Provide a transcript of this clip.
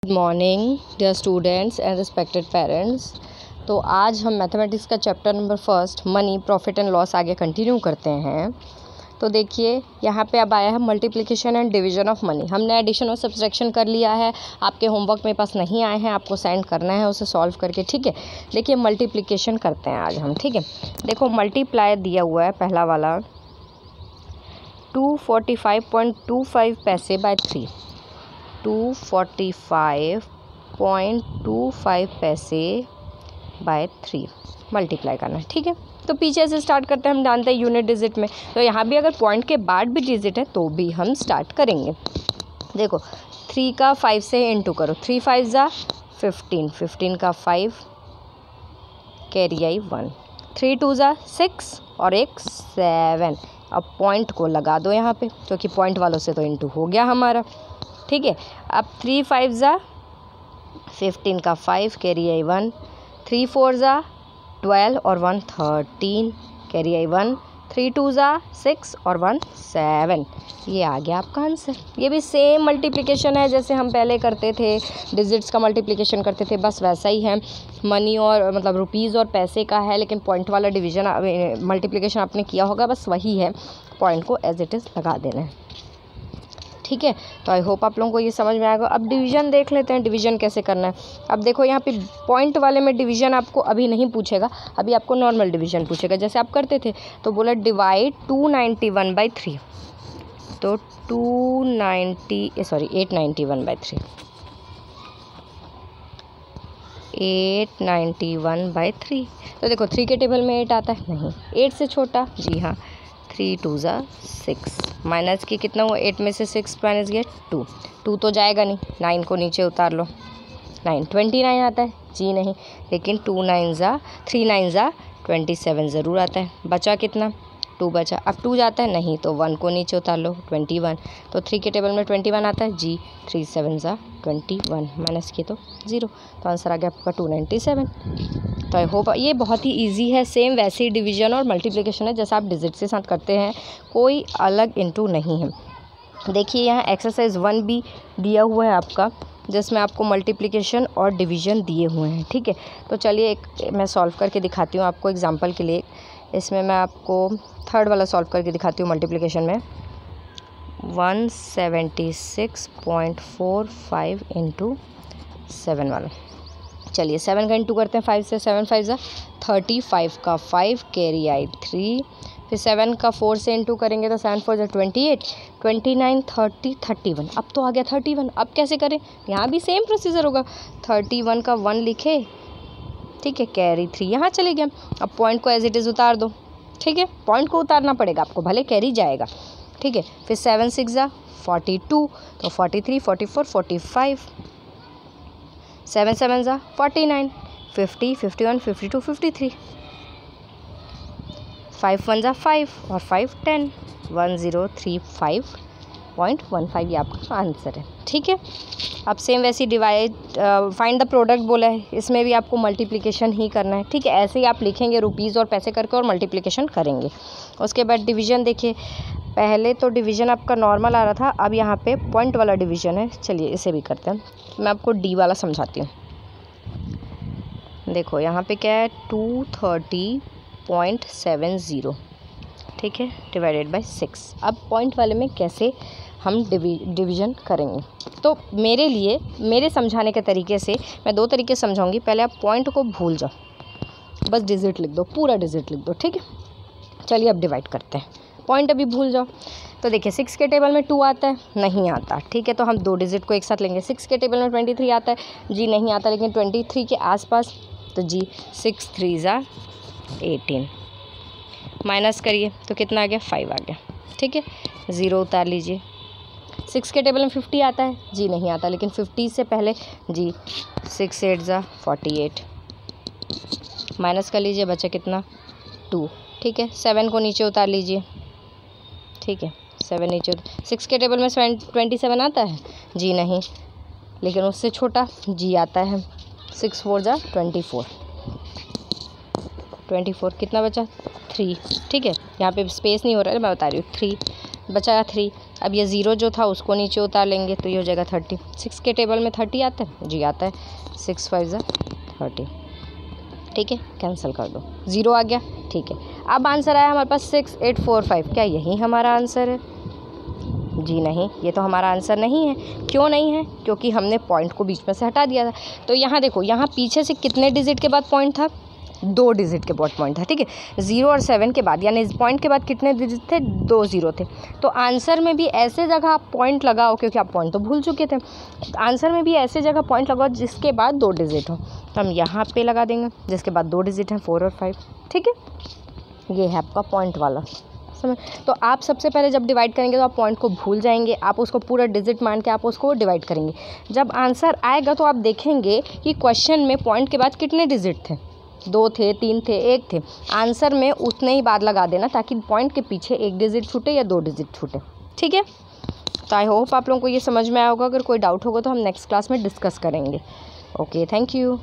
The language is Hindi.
Good morning dear students and respected parents. तो आज हम मैथमेटिक्स का chapter number first money profit and loss आगे कंटिन्यू करते हैं। तो देखिए यहाँ पे अब आया है multiplication and division of money. हमने एडिशन और सब्सट्रैक्शन कर लिया है। आपके होमवर्क मेरे पास नहीं आए हैं, आपको सेंड करना है उसे सॉल्व करके, ठीक है। देखिए मल्टीप्लिकेशन करते हैं आज हम, ठीक है। देखो मल्टीप्लाई दिया हुआ है पहला वाला 245.25 पैसे बाय 3, 245.25 पैसे बाय 3 मल्टीप्लाई करना है, ठीक है। तो पीछे से स्टार्ट करते हैं, हम जानते हैं यूनिट डिजिट में, तो यहाँ भी अगर पॉइंट के बाद भी डिजिट है तो भी हम स्टार्ट करेंगे। देखो 3 का 5 से इंटू करो, 3 5 जा 15, 15 का 5 कैरी आई 1, 3 2 जा 6 और एक 7। अब पॉइंट को लगा दो यहाँ पे, क्योंकि पॉइंट वालों से तो इंटू हो गया हमारा, ठीक है। अब 3 5 जा 15 का 5 कैरी आई 1, 3 4 जा 12 और 1 13 कैरी आई 1, 3 2 जा 6 और 1 7। ये आ गया आपका आंसर। ये भी सेम मल्टीप्लिकेशन है जैसे हम पहले करते थे, डिजिट्स का मल्टीप्लिकेशन करते थे, बस वैसा ही है। मनी और मतलब रुपीज़ और पैसे का है, लेकिन पॉइंट वाला डिवीजन मल्टीप्लिकेशन आपने किया होगा, बस वही है। पॉइंट को एज इट इज़ लगा देना है, ठीक है। तो आई होप आप लोगों को ये समझ में आएगा। अब डिवीज़न देख लेते हैं, डिवीज़न कैसे करना है। अब देखो यहाँ पे पॉइंट वाले में डिवीज़न आपको अभी नहीं पूछेगा, अभी आपको नॉर्मल डिवीज़न पूछेगा जैसे आप करते थे। तो बोला डिवाइड 291 बाई 3, तो 891 बाई 3, 891 बाई 3। तो देखो 3 के टेबल में 8 आता है, नहीं 8 से छोटा, जी हाँ। 3 2 जा 6, माइनस की कितना हुआ, 8 में से 6 माइनस गया 2, 2 तो जाएगा नहीं, 9 को नीचे उतार लो, 9 29 आता है, जी नहीं, लेकिन 2 9 जा 3 9 जा 27 ज़रूर आता है। बचा कितना, 2 बचा। अब 2 जाता है नहीं, तो 1 को नीचे उतार लो 21, तो 3 के टेबल में 21 आता है, जी 3 7 जा 21, माइनस की तो 0, तो आंसर आ गया आपका 297। तो आई होप ये बहुत ही इजी है, सेम वैसे ही डिवीजन और मल्टीप्लिकेशन है जैसा आप डिजिट के साथ करते हैं, कोई अलग इंटू नहीं है। देखिए यहाँ एक्सरसाइज 1 भी दिया हुआ है आपका, जिसमें आपको मल्टीप्लिकेशन और डिवीजन दिए हुए हैं, ठीक है। तो चलिए एक मैं सॉल्व करके दिखाती हूँ आपको एग्जांपल के लिए। इसमें मैं आपको थर्ड वाला सॉल्व करके दिखाती हूँ मल्टीप्लिकेशन में, 176.45 इंटू 7 वाला। चलिए 7 का इंटू करते हैं 5 से, 7 5 जा 35 का 5 कैरी आई 3, फिर 7 का 4 से इंटू करेंगे तो 7 4 जा 28, 29 30 31। अब तो आ गया 31। अब कैसे करें, यहाँ भी सेम प्रोसीजर होगा, 31 का 1 लिखे, ठीक है, कैरी 3 यहाँ चले गया। अब पॉइंट को एज इट इज़ उतार दो, ठीक है, पॉइंट को उतारना पड़ेगा आपको, भले कैरी जाएगा, ठीक है। फिर 7 6 जा 42, तो 43 44 45, 7 7 जा 49, 50 51 52 53, 5 1 जा 5 और 5 10, 1035.15 ये आपका आंसर है, ठीक है। अब सेम वैसे डिवाइड फाइंड द प्रोडक्ट बोला है, इसमें भी आपको मल्टीप्लिकेशन ही करना है, ठीक है। ऐसे ही आप लिखेंगे रुपीज़ और पैसे करके और मल्टीप्लिकेशन करेंगे। उसके बाद डिवीज़न देखिए, पहले तो डिवीज़न आपका नॉर्मल आ रहा था, अब यहाँ पे पॉइंट वाला डिवीज़न है। चलिए इसे भी करते हैं, मैं आपको डी वाला समझाती हूँ। देखो यहाँ पे क्या है, 230.70, ठीक है, डिवाइडेड बाय 6। अब पॉइंट वाले में कैसे हम डिवीज़न करेंगे, तो मेरे समझाने के तरीके से मैं 2 तरीके समझाऊंगी। पहले आप पॉइंट को भूल जाओ, बस डिजिट लिख दो, पूरा डिजिट लिख दो, ठीक है। चलिए अब डिवाइड करते हैं, पॉइंट अभी भूल जाओ। तो देखिए 6 के टेबल में 2 आता है, नहीं आता, ठीक है, तो हम 2 डिजिट को एक साथ लेंगे। 6 के टेबल में 23 आता है, जी नहीं आता, लेकिन 23 के आसपास, तो जी 6 3 जा 18, माइनस करिए तो कितना आ गया, 5 आ गया, ठीक है, 0 उतार लीजिए। 6 के टेबल में 50 आता है, जी नहीं आता, लेकिन 50 से पहले, जी 6 8 जा 48, माइनस कर लीजिए, बचा कितना 2, ठीक है। 7 को नीचे उतार लीजिए, ठीक है, 7 नीचे 6 के टेबल में 27 आता है, जी नहीं, लेकिन उससे छोटा जी आता है, 6 4 जा 24, 24 कितना बचा 3, ठीक है। यहाँ पे स्पेस नहीं हो रहा है, मैं बता रही हूँ 3 बचा 3, अब ये 0 जो था उसको नीचे उतार लेंगे तो ये हो जाएगा 30। 6 के टेबल में 30 आता है जी, आता है। 6 5 ज़ा 30, ठीक है, कैंसिल कर दो, 0 आ गया, ठीक है। अब आंसर आया हमारे पास 6 8 4 5, क्या यही हमारा आंसर है? जी नहीं, ये तो हमारा आंसर नहीं है। क्यों नहीं है? क्योंकि हमने पॉइंट को बीच में से हटा दिया था। तो यहाँ देखो, यहाँ पीछे से कितने डिजिट के बाद पॉइंट था? 2 डिजिट के बाद पॉइंट था, ठीक है। 0 और 7 के बाद, यानी पॉइंट के बाद कितने डिजिट थे? 2 0 थे। तो आंसर में भी ऐसे जगह आप पॉइंट लगाओ, क्योंकि आप पॉइंट तो भूल चुके थे। आंसर में भी ऐसे जगह पॉइंट लगाओ जिसके बाद 2 डिजिट हो। तो हम यहाँ पे लगा देंगे जिसके बाद 2 डिजिट हैं, 4 और 5, ठीक है। ये है आपका पॉइंट वाला, समझ। तो आप सबसे पहले जब डिवाइड करेंगे तो आप पॉइंट को भूल जाएंगे, आप उसको पूरा डिजिट मान के आप उसको डिवाइड करेंगे। जब आंसर आएगा तो आप देखेंगे कि क्वेश्चन में पॉइंट के बाद कितने डिजिट थे? 2 थे, 3 थे, 1 थे। आंसर में उतने ही बाद लगा देना ताकि पॉइंट के पीछे 1 डिजिट छूटे या 2 डिजिट छूटे, ठीक है। तो आई होप आप लोगों को ये समझ में आया होगा। अगर कोई डाउट होगा तो हम नेक्स्ट क्लास में डिस्कस करेंगे। Okay, thank you.